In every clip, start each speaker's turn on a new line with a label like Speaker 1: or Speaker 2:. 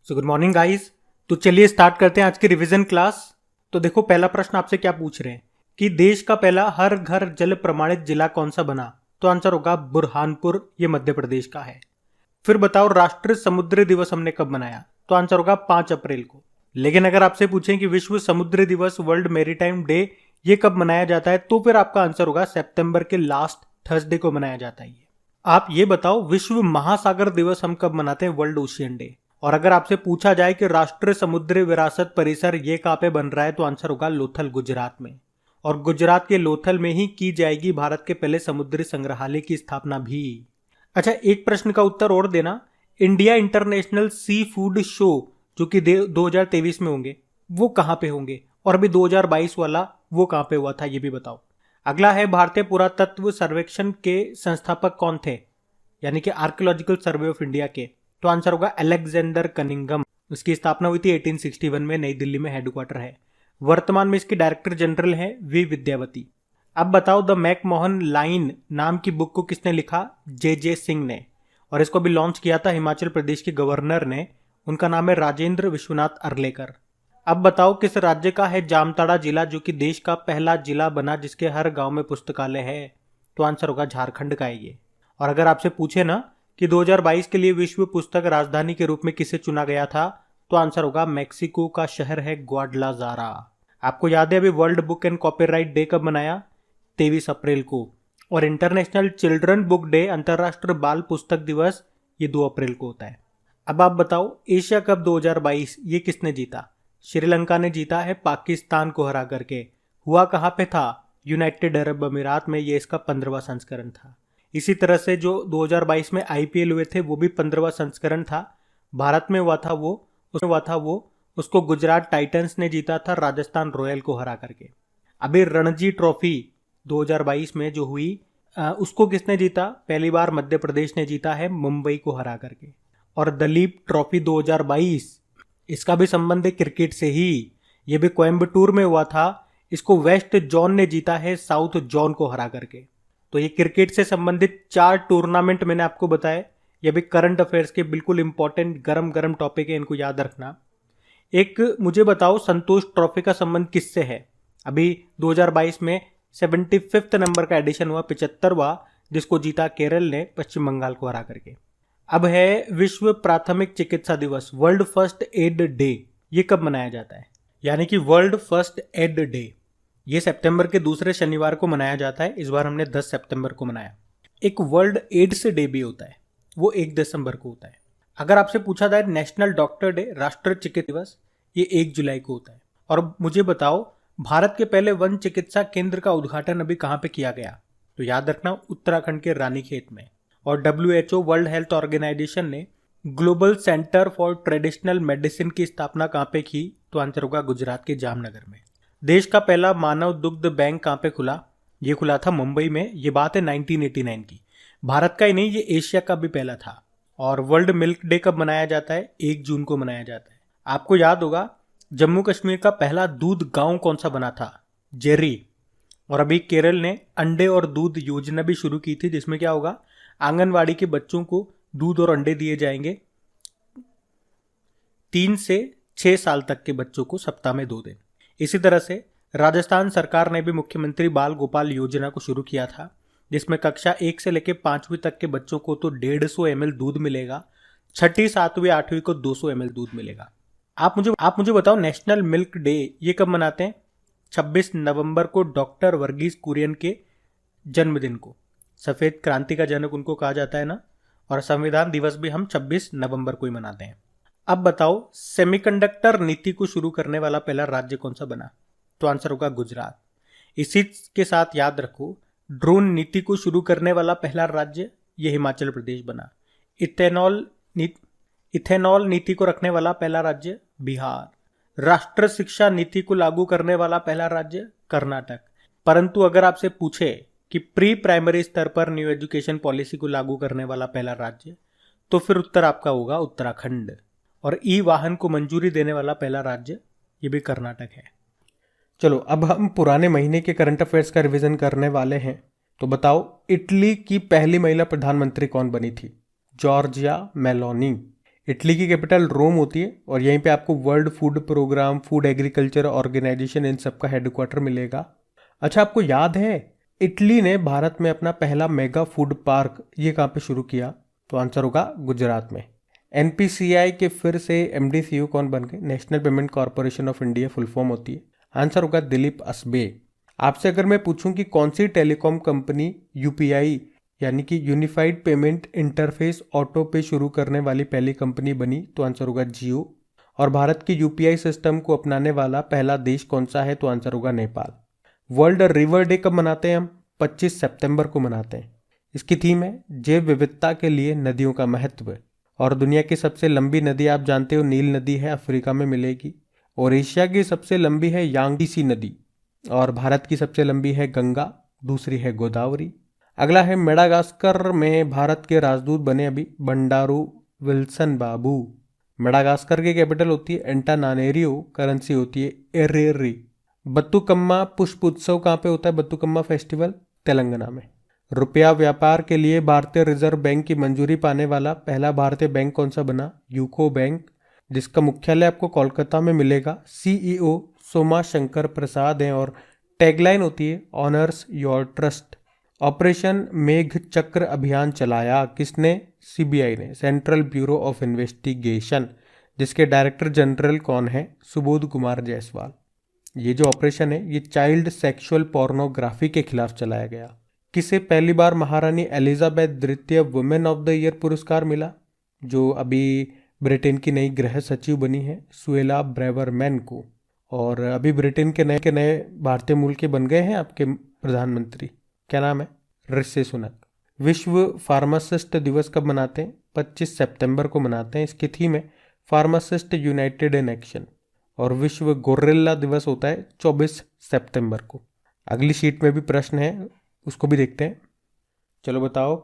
Speaker 1: So good morning guys. तो चलिए start करते हैं आज की रिवीजन क्लास। तो देखो, पहला प्रश्न आपसे क्या पूछ रहे हैं कि देश का पहला हर घर जल प्रमाणित जिला कौन सा बना। तो आंसर होगा बुरहानपुर, ये मध्य प्रदेश का है। फिर बताओ राष्ट्रीय समुद्री दिवस हमने कब मनाया। तो आंसर होगा 5 अप्रैल को। लेकिन अगर आपसे पूछें कि विश्व समुद्री दिवस वर्ल्ड मैरीटाइम डे ये कब मनाया जाता है, तो फिर आपका आंसर होगा सितंबर के लास्ट थर्सडे को मनाया जाता है। आप ये बताओ विश्व महासागर दिवस हम कब मनाते हैं, वर्ल्ड ओशियन डे। और अगर आपसे पूछा जाए कि राष्ट्रीय समुद्री विरासत परिसर ये कहाँ पे बन रहा है, तो आंसर होगा लोथल, गुजरात में। और गुजरात के लोथल में ही की जाएगी भारत के पहले समुद्री संग्रहालय की स्थापना भी। अच्छा, एक प्रश्न का उत्तर और देना। India international sea food show जो कि 2023 में होंगे, वो कहाँ पे होंगे, और अभी 2022 वाला वो कहाँ पे हुआ था, ये भी बताओ। अगला है भारतीय पुरातत्व सर्वेक्षण के संस्थापक कौन थे, यानी कि आर्कियोलॉजिकल सर्वे ऑफ इंडिया के। तो आंसर होगा अलेक्जेंडर कनिंगम। इसकी स्थापना हुई थी 1861 में, नई दिल्ली में हेडक्वार्टर है। वर्तमान में इसके डायरेक्टर जनरल हैं वी विद्यावती। अब बताओ द मैकमोहन लाइन नाम की बुक को किसने लिखा, जे सिंह ने। और इसको भी लॉन्च किया था हिमाचल प्रदेश के गवर्नर ने। उनका नाम है राजेंद्र विश्वनाथ अर्लेकर। अब बताओ किस राज्य का है जामताड़ा जिला, जो कि देश का पहला जिला बना जिसके हर गांव में पुस्तकालय है। तो आंसर होगा झारखंड का है ये। और अगर आपसे पूछे ना कि 2022 के लिए विश्व पुस्तक राजधानी के रूप में किसे चुना गया था, तो आंसर होगा मेक्सिको का शहर है ग्वाडलाजारा। आपको याद है अभी world book and copyright day कब मनाया, 23 अप्रैल को। और इंटरनेशनल चिल्ड्रन बुक डे, अंतर्राष्ट्रीय बाल पुस्तक दिवस, ये 2 अप्रैल को होता है। अब आप बताओ एशिया कप 2022 ये किसने जीता। श्रीलंका ने जीता है पाकिस्तान को हरा करके। हुआ कहाँ पे था, यूनाइटेड अरब अमीरात में। ये इसका 15वां संस्करण था। इसी तरह से जो 2022 में आईपीएल हुए थे वो भी 15वां संस्करण था। भारत में हुआ था वो उसको गुजरात टाइटंस ने जीता था राजस्थान रॉयल को हरा करके। अभी रणजी ट्रॉफी 2022 में जो हुई उसको किसने जीता, पहली बार मध्य प्रदेश ने जीता है मुंबई को हरा करके। और दलीप ट्रॉफी 2022 इसका भी संबंध है क्रिकेट से ही। ये भी कोयम्बटूर में हुआ था। इसको वेस्ट जोन ने जीता है साउथ जोन को हरा करके। तो ये क्रिकेट से संबंधित 4 टूर्नामेंट मैंने आपको बताए। ये भी करंट अफेयर्स के बिल्कुल इंपॉर्टेंट गरम टॉपिक है, इनको याद रखना। एक मुझे बताओ संतोष ट्रॉफी का संबंध किससे है। अभी 2022 में 75 नंबर का एडिशन हुआ, 75वां, जिसको जीता केरल ने पश्चिम बंगाल को हरा करके। अब है विश्व प्राथमिक चिकित्सा दिवस, वर्ल्ड फर्स्ट एड डे। ये कब मनाया जाता है, यानी कि वर्ल्ड फर्स्ट एड डे ये सितंबर के दूसरे शनिवार को मनाया जाता है। इस बार हमने 10 सितंबर को मनाया। एक वर्ल्ड एड्स डे भी होता है, वो 1 दिसंबर को होता है। अगर आपसे पूछा जाए नेशनल डॉक्टर डे, राष्ट्रीय चिकित्सा दिवस, ये 1 जुलाई को होता है। और मुझे बताओ भारत के पहले वन चिकित्सा केंद्र का उद्घाटन अभी कहाँ पे किया गया। तो याद रखना उत्तराखंड के रानीखेत में। और WHO वर्ल्ड हेल्थ ऑर्गेनाइजेशन ने global centre for traditional medicine की स्थापना कहाँ पे की, तो आंसर होगा गुजरात के जामनगर में। देश का पहला मानव दुग्ध बैंक कहाँ पे खुला, ये खुला था मुंबई में। ये बात है 1989 की। भारत का ही नहीं, ये एशिया का भी पहला था। और वर्ल्ड मिल्क डे कब मनाया जाता है, 1 जून को मनाया जाता है। आपको याद होगा जम्मू कश्मीर का पहला दूध गांव कौन सा बना था, जेरी। और अभी केरल ने अंडे और दूध योजना भी शुरू की थी, जिसमें क्या होगा, आंगनवाड़ी के बच्चों को दूध और अंडे दिए जाएंगे 3 से 6 साल तक के बच्चों को सप्ताह में 2 दिन। इसी तरह से राजस्थान सरकार ने भी मुख्यमंत्री बाल गोपाल योजना को शुरू किया था, जिसमें कक्षा 1 से लेकर 5वीं तक के बच्चों को तो 150 ml दूध मिलेगा, 6ठी 7वीं 8वीं को 200 ml दूध मिलेगा। आप मुझे बताओ नेशनल मिल्क डे ये कब मनाते हैं। 26 नवंबर को डॉक्टर वर्गीस कुरियन के जन्मदिन को। सफेद क्रांति का जनक उनको कहा जाता है ना। और संविधान दिवस भी हम 26 नवंबर को ही मनाते हैं। अब बताओ सेमीकंडक्टर नीति को शुरू करने वाला पहला राज्य कौन सा बना, तो आंसर होगा गुजरात। इसी के साथ याद रखो ड्रोन नीति को शुरू करने वाला पहला राज्य ये हिमाचल प्रदेश बना। इथेनॉल नीति को रखने वाला पहला राज्य बिहार। राष्ट्रीय शिक्षा नीति को लागू करने वाला पहला राज्य कर्नाटक। परंतु अगर आपसे पूछे कि प्री प्राइमरी स्तर पर न्यू एजुकेशन पॉलिसी को लागू करने वाला पहला राज्य, तो फिर उत्तर आपका होगा उत्तराखंड। और ई वाहन को मंजूरी देने वाला पहला राज्य ये भी कर्नाटक है। चलो अब हम पुराने महीने के करंट अफेयर्स का रिवीजन करने वाले हैं। तो बताओ इटली की पहली महिला प्रधानमंत्री कौन बनी थी, जॉर्जिया मेलोनी। इटली की कैपिटल रोम होती है और यहीं पे आपको world food programme, food agriculture organisation, इन सब का हेडक्वार्टर मिलेगा। अच्छा, आपको याद है इटली ने भारत में अपना पहला मेगा फूड पार्क ये कहाँ पे शुरू किया? तो आंसर होगा गुजरात में। एनपीसीआई के फिर से एमडी सीईओ कौन बन गए? National payment corporation of India full form होती है। आंसर होगा दिलीप असबे। आपसे अगर मैं पूछूं कि कौन सी टेलीकॉम कंपनी यूपीआई यानी कि यूनिफाइड पेमेंट इंटरफेस ऑटो पे शुरू करने वाली पहली कंपनी बनी, तो आंसर होगा जियो। और भारत की यूपीआई सिस्टम को अपनाने वाला पहला देश कौन सा है? तो आंसर होगा नेपाल। वर्ल्ड रिवर डे कब मनाते हैं हम? 25 सितंबर को मनाते हैं। इसकी थीम है जैव विविधता के लिए नदियों का महत्व। और दुनिया की सबसे लंबी नदी आप जानते हो नील नदी है, अफ्रीका में मिलेगी। और एशिया की सबसे लंबी है यांगसी नदी। और भारत की सबसे लंबी है गंगा, दूसरी है गोदावरी। अगला है मेडागास्कर में भारत के राजदूत बने अभी बंडारू विल्सन बाबू। मेडागास्कर की कैपिटल होती है एंटानानेरियो, करेंसी होती है एरेरी। बत्तुकम्मा पुष्प उत्सव कहाँ पे होता है? बत्तुकम्मा फेस्टिवल तेलंगाना में। रुपया व्यापार के लिए भारतीय रिजर्व बैंक की मंजूरी पाने वाला पहला भारतीय बैंक कौन सा बना? यूको बैंक, जिसका मुख्यालय आपको कोलकाता में मिलेगा। सीईओ सोमा शंकर प्रसाद हैं और टैगलाइन होती है ऑनर्स योर ट्रस्ट। ऑपरेशन मेघ चक्र अभियान चलाया किसने? सीबीआई ने, सेंट्रल ब्यूरो ऑफ इन्वेस्टिगेशन, जिसके डायरेक्टर जनरल कौन है? सुबोध कुमार जायसवाल। ये जो ऑपरेशन है ये चाइल्ड सेक्सुअल पोर्नोग्राफी के खिलाफ चलाया गया। किसे पहली बार महारानी एलिजाबेथ द्वितीय वुमेन ऑफ द ईयर पुरस्कार मिला? जो अभी ब्रिटेन की नई गृह सचिव बनी है सुएला ब्रेवरमैन को। और अभी ब्रिटेन के नए भारतीय मूल के बन गए हैं आपके प्रधानमंत्री, क्या नाम है? ऋषि सुनक। विश्व फार्मासिस्ट दिवस कब मनाते हैं? 25 सितंबर को मनाते हैं। इसकी थीम है फार्मासिस्ट यूनाइटेड इन एक्शन। और विश्व गोरिल्ला दिवस होता है 24 सितंबर को। अगली शीट में भी प्रश्न है, उसको भी देखते हैं। चलो बताओ,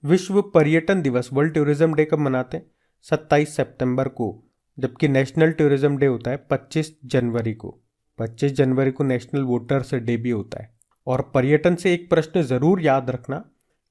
Speaker 1: विश्व पर्यटन दिवस वर्ल्ड टूरिज्म डे कब मनाते हैं? 27 सितंबर को। जबकि नेशनल टूरिज्म डे होता है 25 जनवरी को। 25 जनवरी को नेशनल वोटर्स डे भी होता है। और पर्यटन से एक प्रश्न जरूर याद रखना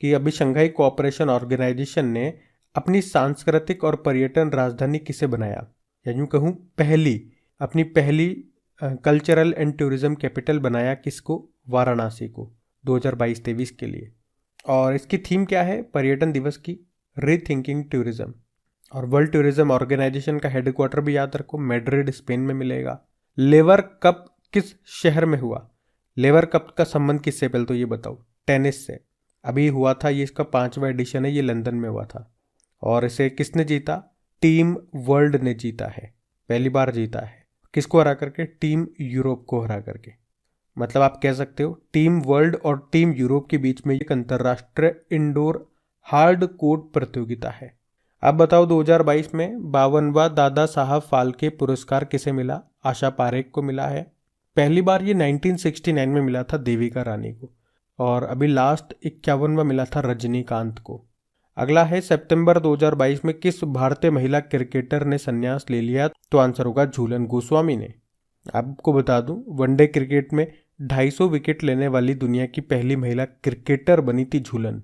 Speaker 1: कि अभी शंघाई कोऑपरेशन ऑर्गेनाइजेशन ने अपनी सांस्कृतिक और पर्यटन राजधानी किसे बनाया? या यूं कहूँ अपनी पहली कल्चरल एंड टूरिज्म कैपिटल बनाया किसको? वाराणसी को 2022-23 के लिए। और इसकी थीम क्या है पर्यटन दिवस की? Rethinking tourism. और वर्ल्ड टूरिज्म ऑर्गेनाइजेशन का हेडक्वार्टर भी याद रखो, मैड्रिड स्पेन में मिलेगा। लेवर कप किस शहर में हुआ? लेवर कप का संबंध किससे? पहले तो ये बताओ। टेनिस से। अभी हुआ था, ये इसका 5वां एडिशन है, ये लंदन में हुआ था। और इसे किसने जीता? टीम वर्ल्ड ने जीता है, पहली बार जीता है। किसको हरा करके? टीम यूरोप को हरा करके। मतलब आप कह सकते हो टीम वर्ल्ड और टीम यूरोप के बीच में एक अंतर्राष्ट्रीय इंडोर हार्ड कोर्ट प्रतियोगिता है। अब बताओ 2022 में 52वां दादा साहब फाल्के पुरस्कार किसे मिला? आशा पारेख को मिला है। पहली बार ये 1969 में मिला था देविका रानी को। और अभी लास्ट 51वां मिला था रजनीकांत को। अगला है सितंबर 2022 में किस भारतीय महिला क्रिकेटर ने संन्यास ले लिया? तो आंसर होगा झूलन गोस्वामी ने। आपको बता दूं वनडे क्रिकेट में 250 विकेट लेने वाली दुनिया की पहली महिला क्रिकेटर बनी थी झूलन।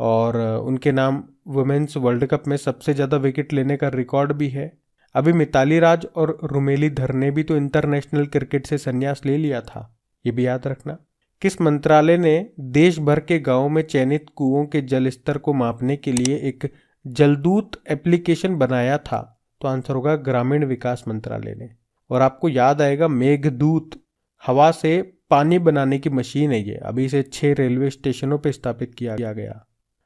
Speaker 1: और उनके नाम वुमेन्स वर्ल्ड कप में सबसे ज़्यादा विकेट लेने का रिकॉर्ड भी है। अभी मिताली राज और रुमेलीधर ने भी तो इंटरनेशनल क्रिकेट से संन्यास ले लिया था, ये भी याद रखना। किस मंत्रालय ने देश भर के गांवों में चयनित कुओं के जल स्तर को मापने के लिए एक जलदूत एप्लीकेशन बनाया था? तो आंसर होगा ग्रामीण विकास मंत्रालय ने। और आपको याद आएगा मेघदूत हवा से पानी बनाने की मशीन है ये। अभी इसे 6 रेलवे स्टेशनों पर स्थापित किया गया।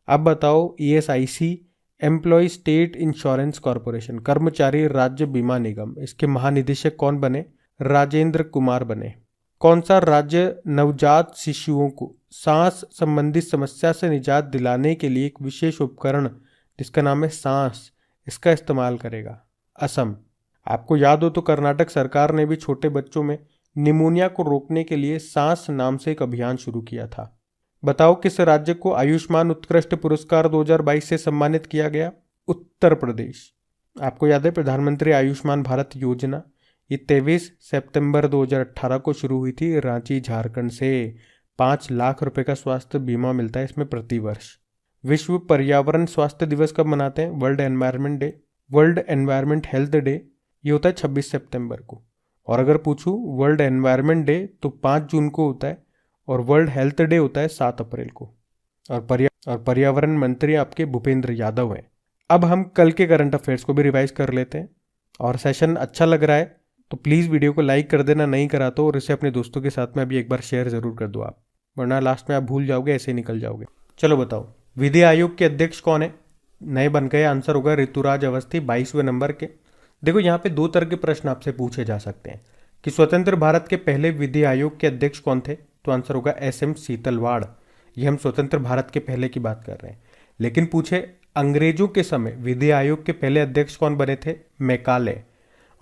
Speaker 1: अब बताओ ESIC employ state insurance corporation, कर्मचारी राज्य बीमा निगम, इसके महानिदेशक कौन बने? राजेंद्र कुमार बने। कौन सा राज्य नवजात शिशुओं को सांस संबंधी समस्या से निजात दिलाने के लिए एक विशेष उपकरण जिसका नाम है सांस, इसका इस्तेमाल करेगा? असम। आपको याद हो तो कर्नाटक सरकार ने भी छोटे बच्चों में निमोनिया को रोकने के लिए सांस नाम से एक अभियान शुरू किया था। बताओ किस राज्य को आयुष्मान उत्कृष्ट पुरस्कार 2022 से सम्मानित किया गया? उत्तर प्रदेश। आपको याद है प्रधानमंत्री आयुष्मान भारत योजना, ये 23 सितंबर 2018 को शुरू हुई थी रांची झारखंड से। 5 लाख रुपए का स्वास्थ्य बीमा मिलता है इसमें प्रति वर्ष। विश्व पर्यावरण स्वास्थ्य दिवस कब मनाते हैं? World environment day.
Speaker 2: World environment health day ये होता है 26 सितंबर को। और अगर पूछूं वर्ल्ड एनवायरनमेंट डे तो 5 जून को होता है, और वर्ल्ड हेल्थ डे होता है 7 अप्रैल को। और पर्यावरण मंत्री आपके भूपेंद्र यादव हैं। अब हम कल के करंट अफेयर्स को भी रिवाइज कर लेते हैं। और सेशन अच्छा लग रहा है तो प्लीज़ वीडियो को लाइक कर देना, नहीं करा तो, और इसे अपने दोस्तों के साथ में अभी एक बार शेयर ज़रूर कर दो आप, वरना लास्ट में आप भूल जाओगे, ऐसे ही निकल जाओगे। चलो बताओ, विधि आयोग के अध्यक्ष कौन है? नए बन गए, आंसर होगा ऋतुराज अवस्थी, 22वें नंबर के। देखो यहाँ पे 2 तरह के प्रश्न आपसे पूछे जा सकते हैं कि स्वतंत्र भारत के पहले विधि आयोग के अध्यक्ष कौन थे, तो आंसर होगा SM सीतलवाड़। ये हम स्वतंत्र भारत के पहले की बात कर रहे हैं। लेकिन पूछे अंग्रेजों के समय विधि आयोग के पहले अध्यक्ष कौन बने थे, मैकाले,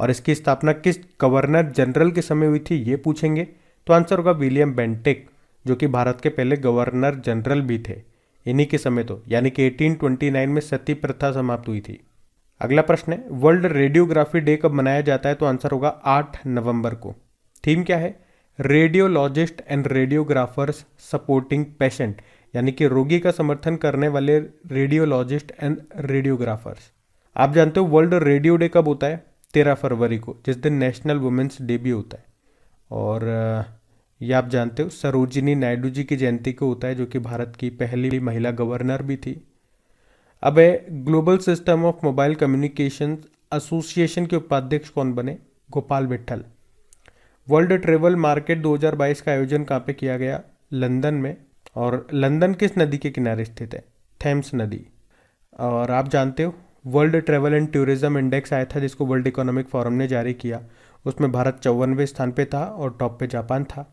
Speaker 2: और इसकी स्थापना किस गवर्नर जनरल के समय हुई थी, ये पूछेंगे, तो आंसर होगा विलियम बेंटिक, जो कि भारत के पहले गवर्नर जनरल भी थे इन्हीं के समय, तो यानी कि 1829 में सती प्रथा समाप्त हुई थी। अगला प्रश्न है, वर्ल्ड रेडियोग्राफी डे कब मनाया जाता है, तो आंसर होगा 8 नवंबर को। थीम क्या है, radiologist and radiographers supporting patient, यानी कि रोगी का समर्थन करने वाले रेडियोलॉजिस्ट एंड रेडियोग्राफर्स। आप जानते हो वर्ल्ड रेडियो डे कब होता है, 13 फरवरी को, जिस दिन नेशनल वुमेन्स डे भी होता है। और ये आप जानते हो सरोजिनी नायडू जी की जयंती को होता है, जो कि भारत की पहली महिला गवर्नर भी थी। अब है, global system of mobile communication association के उपाध्यक्ष कौन बने, Gopal Vitthal. World travel market 2022 का आयोजन कहाँ पे किया गया, लंदन में। और लंदन किस नदी के किनारे स्थित है, थेम्स नदी। और आप जानते हो world travel and tourism index आया था, जिसको वर्ल्ड इकोनॉमिक फोरम ने जारी किया, उसमें भारत 54वें स्थान पे था और टॉप पे जापान था।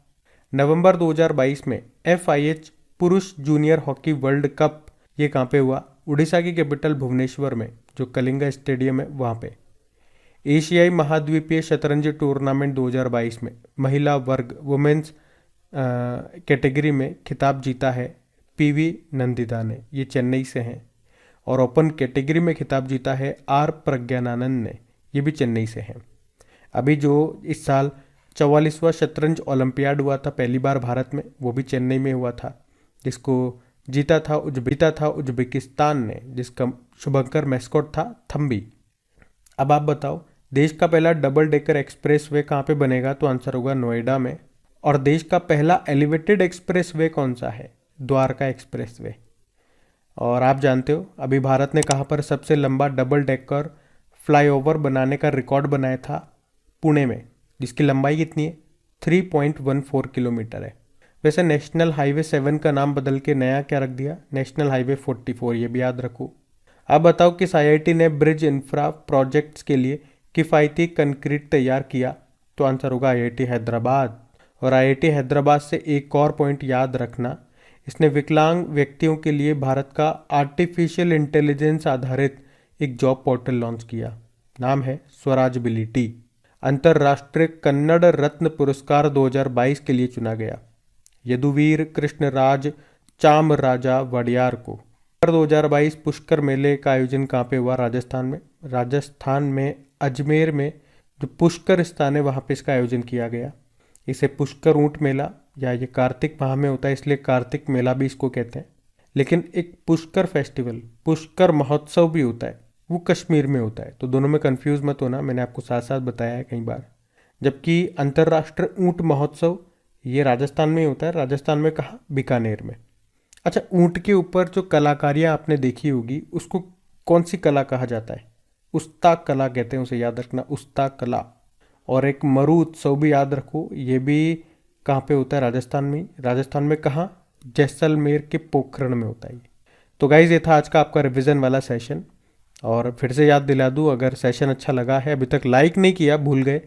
Speaker 2: नवंबर 2022 में FIH पुरुष जूनियर हॉकी वर्ल्ड कप ये कहाँ पे हुआ, उड़ीसा की कैपिटल भुवनेश्वर में, जो कलिंगा स्टेडियम है वहाँ पे। एशियाई महाद्वीपीय शतरंज टूर्नामेंट 2022 में महिला वर्ग वुमेन्स कैटेगरी में खिताब जीता है PV नंदिता ने, ये चेन्नई से हैं। और ओपन कैटेगरी में खिताब जीता है R प्रज्ञानानंद ने, ये भी चेन्नई से हैं। अभी जो इस साल 44वां शतरंज ओलंपियाड हुआ था पहली बार भारत में, वो भी चेन्नई में हुआ था, जिसको जीता था उज्बेकिस्तान ने, जिसका शुभंकर मैस्कॉट था थम्बी। अब आप बताओ, देश का पहला डबल डेकर एक्सप्रेस वे कहाँ पे बनेगा, तो आंसर होगा नोएडा में। और देश का पहला एलिवेटेड एक्सप्रेस वे कौन सा है, द्वारका एक्सप्रेस वे। और आप जानते हो अभी भारत ने कहाँ पर सबसे लंबा डबल डेकर फ्लाईओवर बनाने का रिकॉर्ड बनाया था, पुणे में, जिसकी लंबाई कितनी है, 3.14 किलोमीटर है। वैसे नेशनल हाईवे 7 का नाम बदल के नया क्या रख दिया, नेशनल हाईवे 44, ये भी याद रखो। अब बताओ किस IIT ने ब्रिज इंफ्रा प्रोजेक्ट्स के लिए किफ़ायती कंक्रीट तैयार किया, तो आंसर होगा IIT हैदराबाद। और IIT हैदराबाद से एक और पॉइंट याद रखना, इसने विकलांग व्यक्तियों के लिए भारत का आर्टिफिशियल इंटेलिजेंस आधारित एक जॉब पोर्टल लॉन्च किया, नाम है स्वराजबिलिटी। अंतर्राष्ट्रीय कन्नड़ रत्न पुरस्कार 2022 के लिए चुना गया यदुवीर कृष्णराज चामराजा वडियार को। 2022 पुष्कर मेले का आयोजन कहाँ पे हुआ, राजस्थान में। राजस्थान में अजमेर में जो पुष्कर स्थान है वहाँ पे इसका आयोजन किया गया। इसे पुष्कर ऊंट मेला, या ये कार्तिक माह में होता है इसलिए कार्तिक मेला भी इसको कहते हैं। लेकिन एक पुष्कर फेस्टिवल, पुष्कर महोत्सव भी होता है, वो कश्मीर में होता है, तो दोनों में कंफ्यूज मत होना, मैंने आपको साथ साथ बताया है कई बार। जबकि अंतर्राष्ट्रीय ऊंट महोत्सव ये राजस्थान में ही होता है। राजस्थान में कहाँ, बीकानेर में। अच्छा, ऊंट के ऊपर जो कलाकारियाँ आपने देखी होगी उसको कौन सी कला कहा जाता है, उस्ताक कला कहते हैं उसे, याद रखना, उस्ताक कला। और एक मरु उत्सव भी याद रखो, ये भी कहाँ पे होता है, राजस्थान में। राजस्थान में कहाँ, जैसलमेर के पोखरण में होता है। तो गाइज ये था आज का आपका रिवीजन वाला सेशन। और फिर से याद दिला दूँ, अगर सेशन अच्छा लगा है, अभी तक लाइक नहीं किया, भूल गए,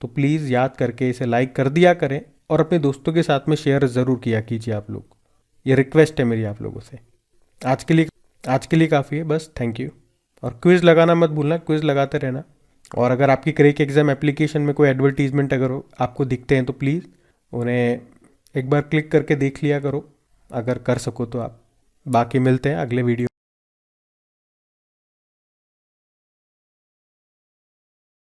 Speaker 2: तो प्लीज़ याद करके इसे लाइक कर दिया करें और अपने दोस्तों के साथ में शेयर ज़रूर किया कीजिए आप लोग। ये रिक्वेस्ट है मेरी आप लोगों से। आज के लिए काफ़ी है बस, थैंक यू। और क्विज़ लगाना मत भूलना, क्विज़ लगाते रहना। और अगर आपकी क्रेक एग्जाम एप्लीकेशन में कोई एडवर्टीजमेंट अगर आपको दिखते हैं तो प्लीज़ उन्हें एक बार क्लिक करके देख लिया करो, अगर कर सको तो आप। बाकी मिलते हैं अगले वीडियो।